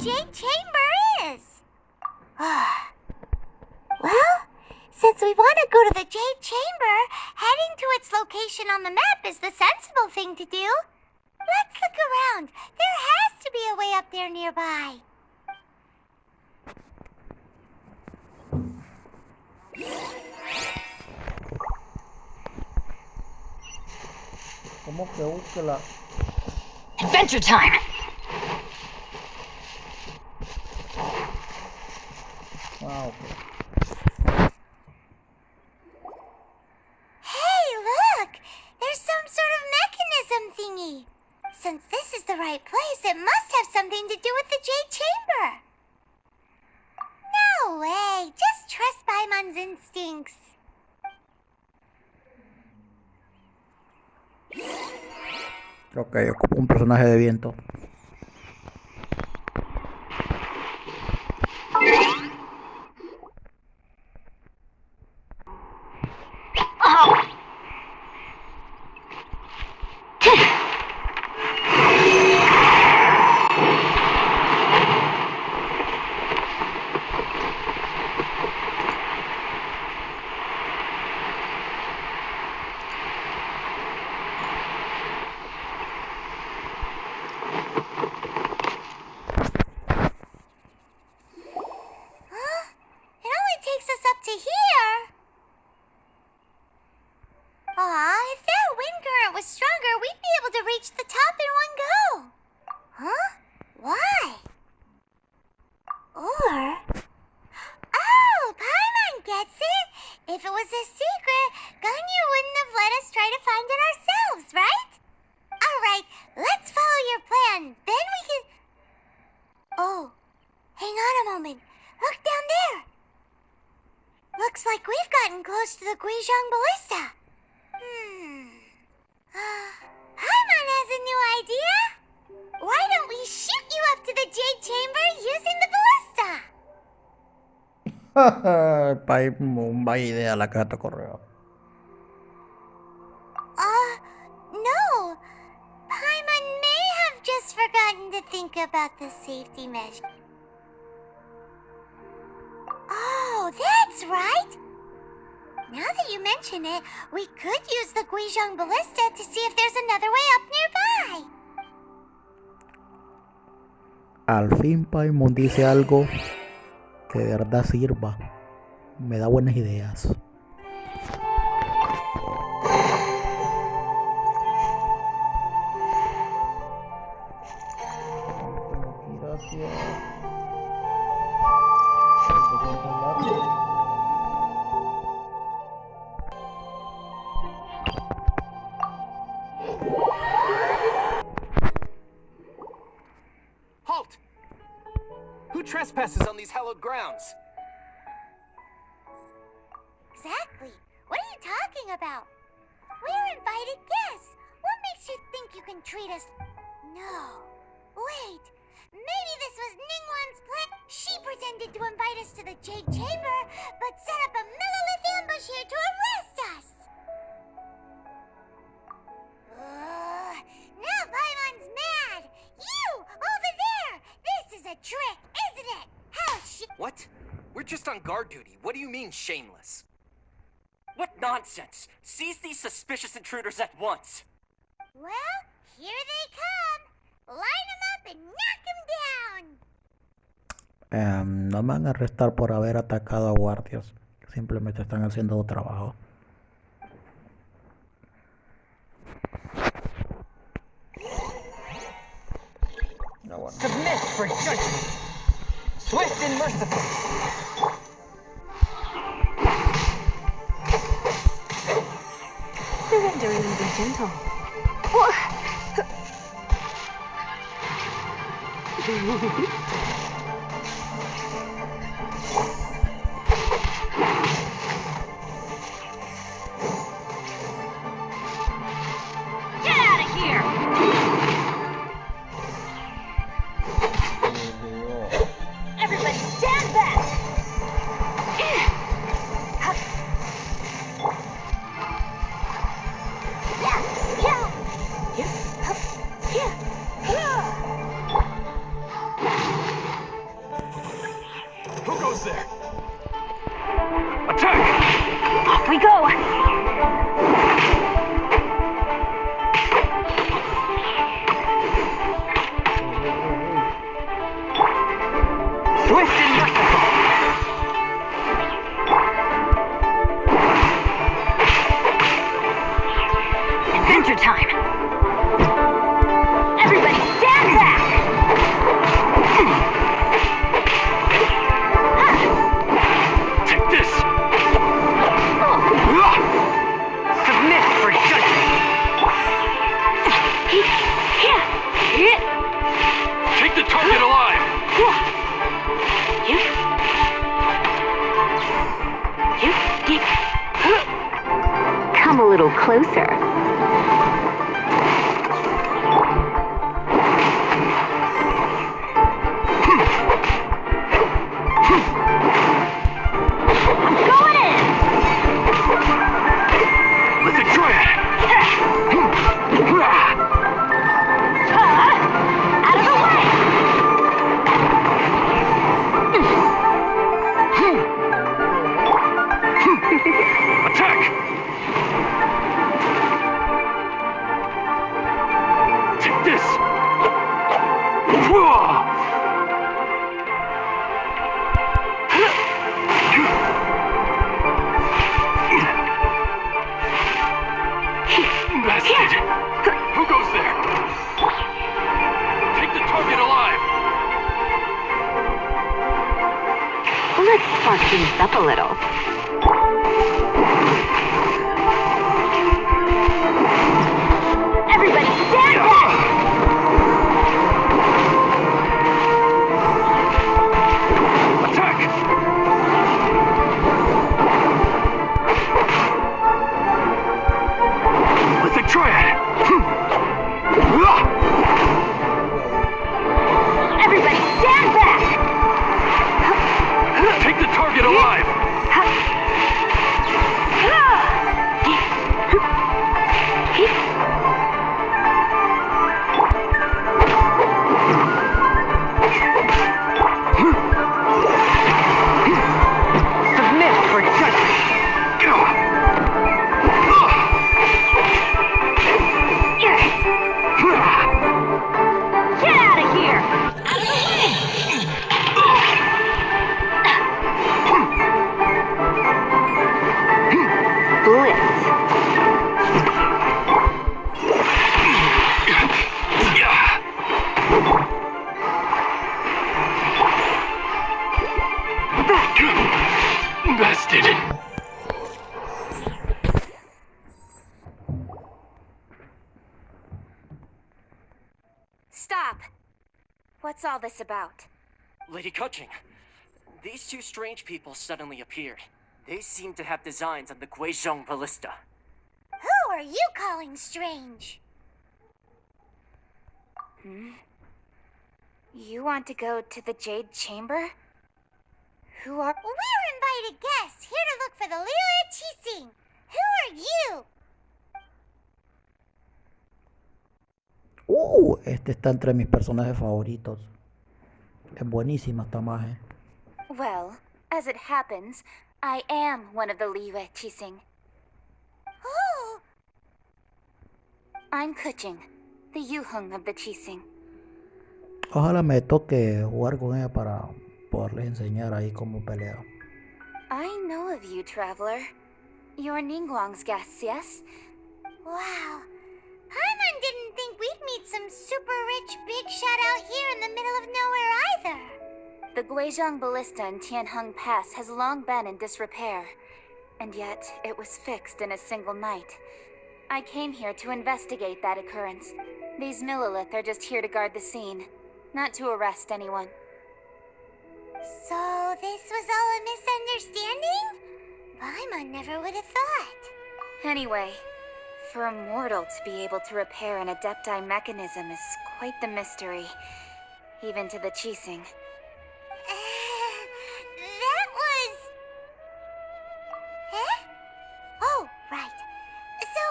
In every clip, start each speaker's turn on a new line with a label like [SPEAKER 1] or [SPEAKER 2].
[SPEAKER 1] Jade Chamber is. Well, since we want to go to the Jade Chamber, heading to its location on the map is the sensible thing to do. Let's look around. There has to be a way up there nearby.
[SPEAKER 2] ¿Cómo que búsquela?
[SPEAKER 3] Adventure time!
[SPEAKER 2] Ah, okay.
[SPEAKER 1] Hey, look! There's some sort of mechanism thingy. Since this is the right place, it must have something to do with the Jade Chamber. No way! Just trust Paimon's instincts.
[SPEAKER 2] Ok, ocupo un personaje de viento. Vaya idea la carta correo.
[SPEAKER 1] No. Paimon may have just forgotten to think about the safety measure. Oh, that's right. Now that you mention it, we could use the Guizhong Ballista to see if there's another way up nearby.
[SPEAKER 2] Al fin Paimon dice algo que de verdad sirva. Me da buenas ideas.
[SPEAKER 4] Halt! Who trespasses on these hallowed grounds?
[SPEAKER 1] Exactly. What are you talking about? We're invited guests. What makes you think you can treat us? No. Wait. Maybe this was Ningguang's plan. She pretended to invite us to the Jade Chamber, but set up a millilith ambush here to arrest us. Now Paimon's mad. You, over there. This is a trick, isn't it? How
[SPEAKER 4] What? We're just on guard duty. What do you mean, shameless? What nonsense! Seize these suspicious intruders at once!
[SPEAKER 1] Well, here they come. Line them up and knock them down.
[SPEAKER 2] No me van a arrestar por haber atacado a guardias. Simplemente están haciendo su trabajo. No, bueno.
[SPEAKER 3] Submit for judgment! Swift and merciful! Surrender and be gentle. Get out of here! Everybody stand back! Who goes there? Attack!
[SPEAKER 1] Off we go!
[SPEAKER 3] Swift and merciful!
[SPEAKER 1] Adventure time! Everybody stand back!
[SPEAKER 3] Take this! Submit for judgment! Take the target alive!
[SPEAKER 1] Come a little closer.
[SPEAKER 3] Who goes there? Take the target alive!
[SPEAKER 1] Let's spark things up a little. Everybody stand back!
[SPEAKER 3] Attack! With the triad!
[SPEAKER 1] Everybody stand back!
[SPEAKER 3] Take the target alive! Submit for judgment!
[SPEAKER 1] Get out of here! Blitz.
[SPEAKER 3] Bested.
[SPEAKER 1] Stop! What's all this about?
[SPEAKER 4] Lady Kuching, these two strange people suddenly appeared. They seem to have designs on the Guizhong ballista.
[SPEAKER 1] Who are you calling strange? You want to go to the Jade Chamber? Who are... We're invited guests, here to look for the Liyue Qixing. Who are you?
[SPEAKER 2] Este está entre mis personajes favoritos. Es buenísima esta magia.
[SPEAKER 1] Well, as it happens, I am one of the Liyue Qixing. Oh! I'm Kuching, the Yuheng of the Qixing.
[SPEAKER 2] Ojalá me toque jugar con ella para poderles enseñar ahí cómo pelea.
[SPEAKER 1] I know of you, traveler. You're Ningguang's guests, yes? Wow. Paimon didn't think we'd meet some super rich big shot out here in the middle of nowhere either. The Guizhong ballista in Tianheng Pass has long been in disrepair, and yet it was fixed in a single night. I came here to investigate that occurrence. These Millilith are just here to guard the scene, not to arrest anyone. So this was all a misunderstanding? Paimon never would have thought. Anyway, for a mortal to be able to repair an Adepti mechanism is quite the mystery, even to the Qixing. That was... Eh? Oh, right. So,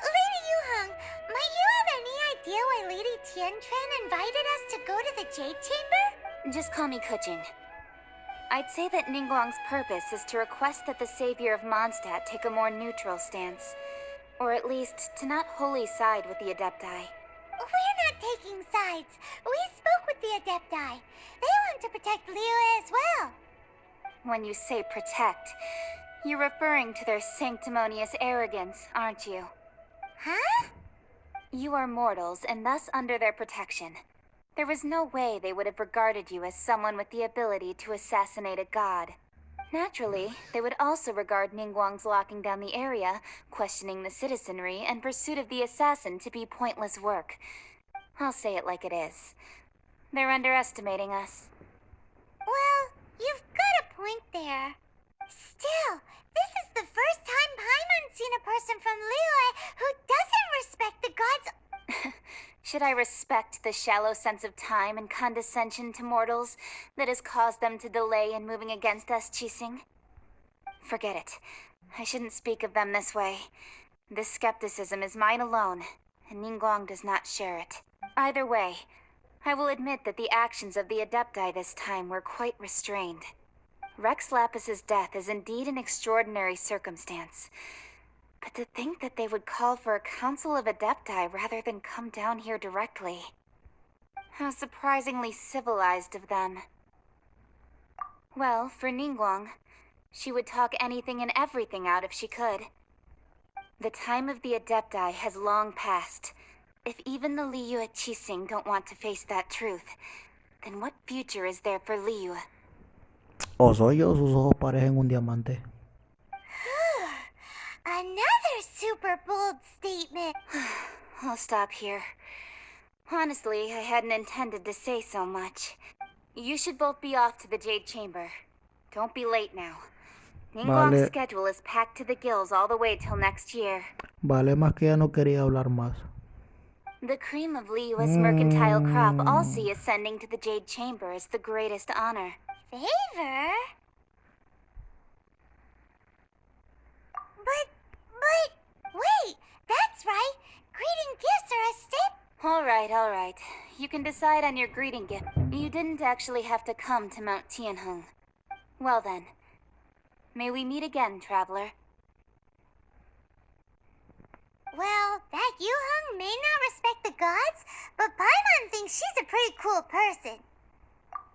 [SPEAKER 1] Lady Yuheng, might you have any idea why Lady Tianquan invited us to go to the Jade Chamber? Just call me Kuching.
[SPEAKER 5] I'd say that Ningguang's purpose is to request that the savior of Mondstadt take a more neutral stance. Or at least, to not wholly side with the Adepti.
[SPEAKER 1] We're not taking sides. We spoke with the Adepti. They want to protect Liyue as well.
[SPEAKER 5] When you say protect, you're referring to their sanctimonious arrogance, aren't you?
[SPEAKER 1] Huh?
[SPEAKER 5] You are mortals, and thus under their protection. There was no way they would have regarded you as someone with the ability to assassinate a god. Naturally, they would also regard Ningguang's locking down the area, questioning the citizenry, and pursuit of the assassin to be pointless work. I'll say it like it is. They're underestimating us.
[SPEAKER 1] Well, you've got a point there. Still, this is the first time Paimon's seen a person from Liyue who doesn't respect the gods.
[SPEAKER 5] Should I respect the shallow sense of time and condescension to mortals that has caused them to delay in moving against us, Qixing? Forget it. I shouldn't speak of them this way. This skepticism is mine alone, and Ningguang does not share it. Either way, I will admit that the actions of the Adepti this time were quite restrained. Rex Lapis's death is indeed an extraordinary circumstance. But to think that they would call for a council of Adepti rather than come down here directly. How surprisingly civilized of them. Well, for Ningguang, she would talk anything and everything out if she could. The time of the Adepti has long passed. If even the Liyue Qixing don't want to face that truth, then what future is there for Liyue?
[SPEAKER 2] O soy yo, sus ojos parecen un diamante.
[SPEAKER 1] Another super bold statement.
[SPEAKER 5] I'll stop here. Honestly, I hadn't intended to say so much. You should both be off to the Jade Chamber. Don't be late now. Ningguang's schedule is packed to the gills all the way till next year.
[SPEAKER 2] Vale, más que ya no quería hablar más.
[SPEAKER 5] The cream of Liyue's mercantile crop all see ascending to the Jade Chamber as the greatest honor.
[SPEAKER 1] Favor? But, wait, that's right. Greeting gifts are a step.
[SPEAKER 5] All right. You can decide on your greeting gift. You didn't actually have to come to Mount Tianheng. Well then, may we meet again, traveler.
[SPEAKER 1] Well, that Yuheng may not respect the gods, but Paimon thinks she's a pretty cool person.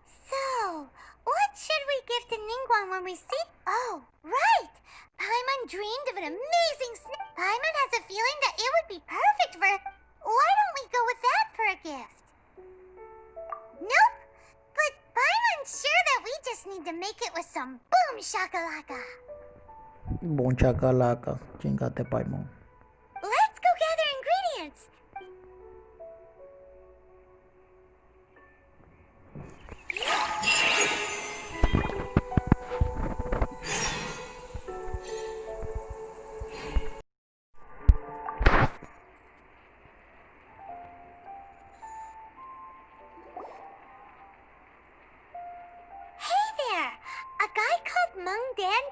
[SPEAKER 1] So, what should we give to Ningguang when we see... Oh, right! Paimon dreamed of an amazing snake. Paimon has a feeling that it would be perfect for... Why don't we go with that for a gift? Nope! But Paimon's sure that we just need to make it with some boom shakalaka.
[SPEAKER 2] Boom chakalaka. Chingate, Paimon.
[SPEAKER 1] Let's go gather ingredients.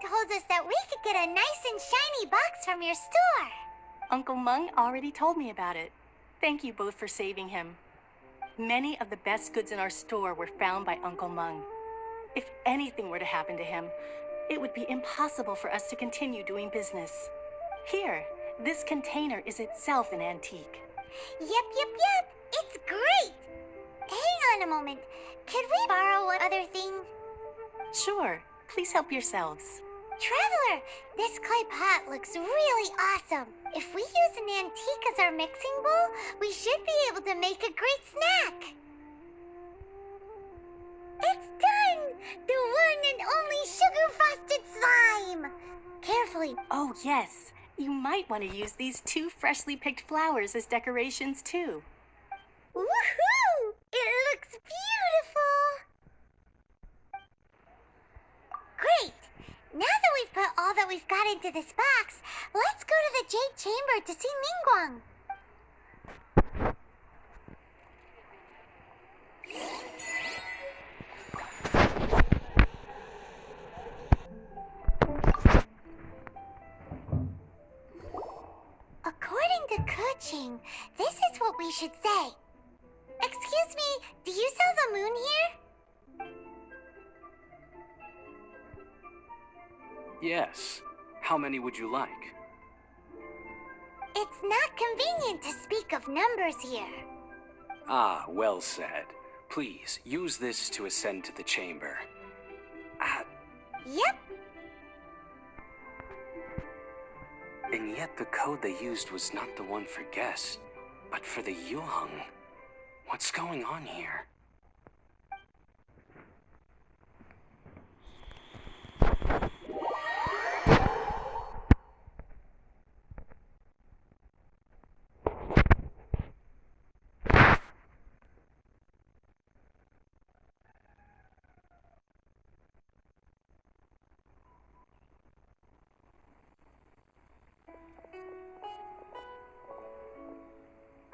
[SPEAKER 1] Told us that we could get a nice and shiny box from your store.
[SPEAKER 6] Uncle Mung already told me about it. Thank you both for saving him. Many of the best goods in our store were found by Uncle Mung. If anything were to happen to him, it would be impossible for us to continue doing business. Here, this container is itself an antique.
[SPEAKER 1] Yep. It's great. Hang on a moment. Could we borrow one other thing?
[SPEAKER 6] Sure. Please help yourselves.
[SPEAKER 1] Traveler, this clay pot looks really awesome. If we use an antique as our mixing bowl, we should be able to make a great snack. It's done! The one and only sugar-frosted slime! Carefully.
[SPEAKER 6] Oh, yes. You might want to use these 2 freshly picked flowers as decorations, too.
[SPEAKER 1] Woohoo! It looks beautiful! Great! Now that we've put all that we've got into this box, let's go to the Jade Chamber to see Ningguang. According to Kuching, this is what we should say. Excuse me, do you sell the moon here?
[SPEAKER 4] Yes. How many would you like?
[SPEAKER 1] It's not convenient to speak of numbers here.
[SPEAKER 4] Ah, well said. Please, use this to ascend to the chamber.
[SPEAKER 1] Yep.
[SPEAKER 4] And yet the code they used was not the one for guests, but for the Yuheng. What's going on here?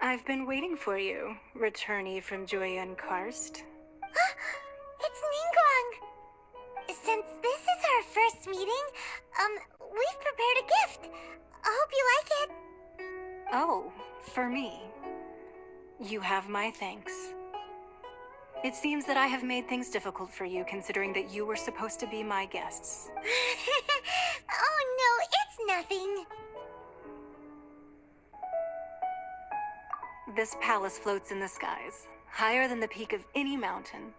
[SPEAKER 6] I've been waiting for you, returnee from Joyun Karst.
[SPEAKER 1] It's Ningguang. Since this is our first meeting, we've prepared a gift. I hope you like it.
[SPEAKER 6] Oh, for me. You have my thanks. It seems that I have made things difficult for you, considering that you were supposed to be my guests.
[SPEAKER 1] Oh no, it's nothing.
[SPEAKER 6] This palace floats in the skies, higher than the peak of any mountain.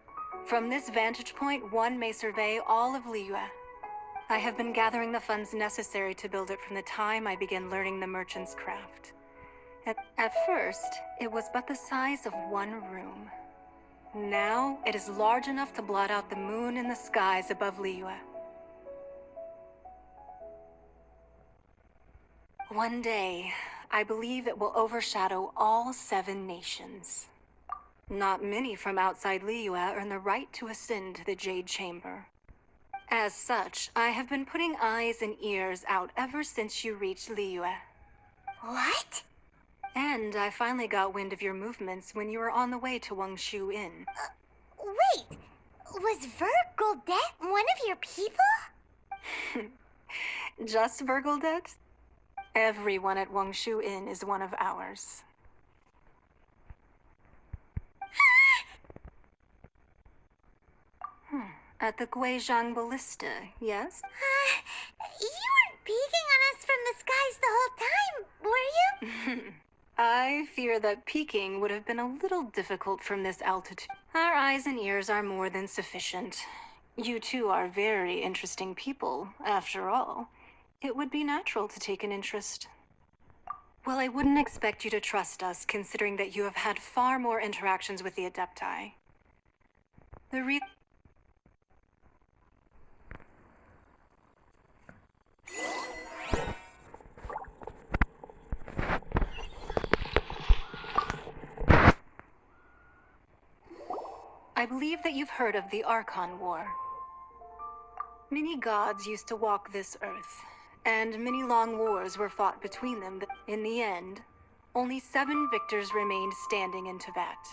[SPEAKER 6] From this vantage point, one may survey all of Liyue. I have been gathering the funds necessary to build it from the time I began learning the merchant's craft. At first, it was but the size of one room. Now, it is large enough to blot out the moon in the skies above Liyue. One day, I believe it will overshadow all 7 nations. Not many from outside Liyue earn the right to ascend to the Jade Chamber. As such, I have been putting eyes and ears out ever since you reached Liyue.
[SPEAKER 1] What?
[SPEAKER 6] And I finally got wind of your movements when you were on the way to Wangshu Inn.
[SPEAKER 1] Wait, was Vergoldet one of your people?
[SPEAKER 6] Just Vergoldet? Everyone at Wangshu Inn is one of ours. At the Guizhang Ballista, yes?
[SPEAKER 1] You weren't peeking on us from the skies the whole time, were you?
[SPEAKER 6] I fear that peeking would have been a little difficult from this altitude. Our eyes and ears are more than sufficient. You two are very interesting people, after all. It would be natural to take an interest. Well, I wouldn't expect you to trust us, considering that you have had far more interactions with the Adepti. I believe that you've heard of the Archon War. Many gods used to walk this earth, and many long wars were fought between them. But in the end, only 7 victors remained standing in Teyvat.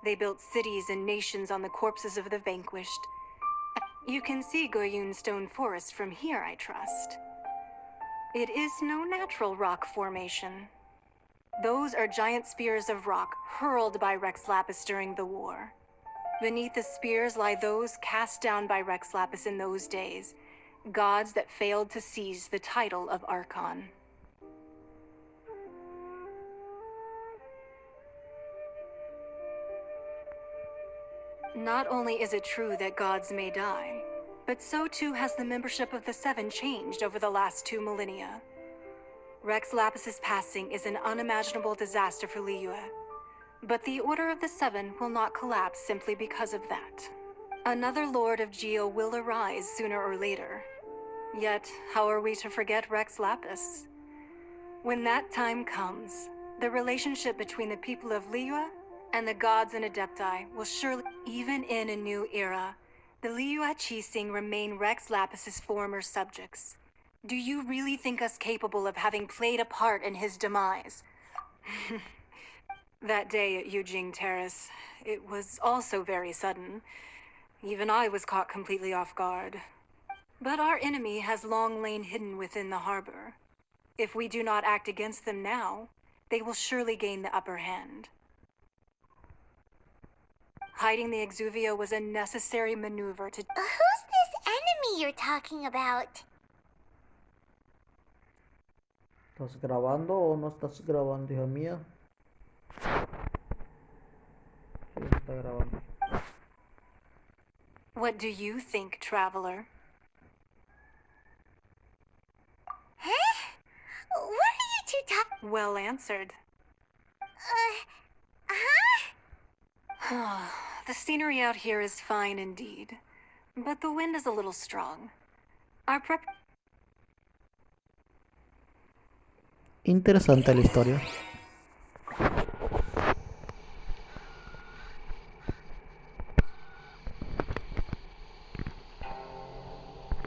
[SPEAKER 6] They built cities and nations on the corpses of the vanquished. You can see Goyun Stone Forest from here, I trust. It is no natural rock formation. Those are giant spears of rock hurled by Rex Lapis during the war. Beneath the spears lie those cast down by Rex Lapis in those days, gods that failed to seize the title of Archon. Not only is it true that gods may die, but so too has the membership of the 7 changed over the last 2 millennia. Rex Lapis's passing is an unimaginable disaster for Liyue. But the Order of the 7 will not collapse simply because of that. Another Lord of Geo will arise sooner or later. Yet, how are we to forget Rex Lapis? When that time comes, the relationship between the people of Liyue and the gods and Adepti will surely, even in a new era, the Liyue Qixing remain Rex Lapis's former subjects. Do you really think us capable of having played a part in his demise? That day at Yujing Terrace, it was also very sudden. Even I was caught completely off guard. But our enemy has long lain hidden within the harbor. If we do not act against them now, they will surely gain the upper hand. Hiding the Exuvio was a necessary maneuver to...
[SPEAKER 1] Who's this enemy you're talking about?
[SPEAKER 2] ¿Estás grabando o no estás grabando, hija mía? Sí, está grabando.
[SPEAKER 6] What do you think, traveler?
[SPEAKER 1] Huh? What are you two talking?
[SPEAKER 6] Well answered.
[SPEAKER 1] Huh?
[SPEAKER 6] The scenery out here is fine indeed, but the wind is a little strong. Our
[SPEAKER 2] Interesante la historia.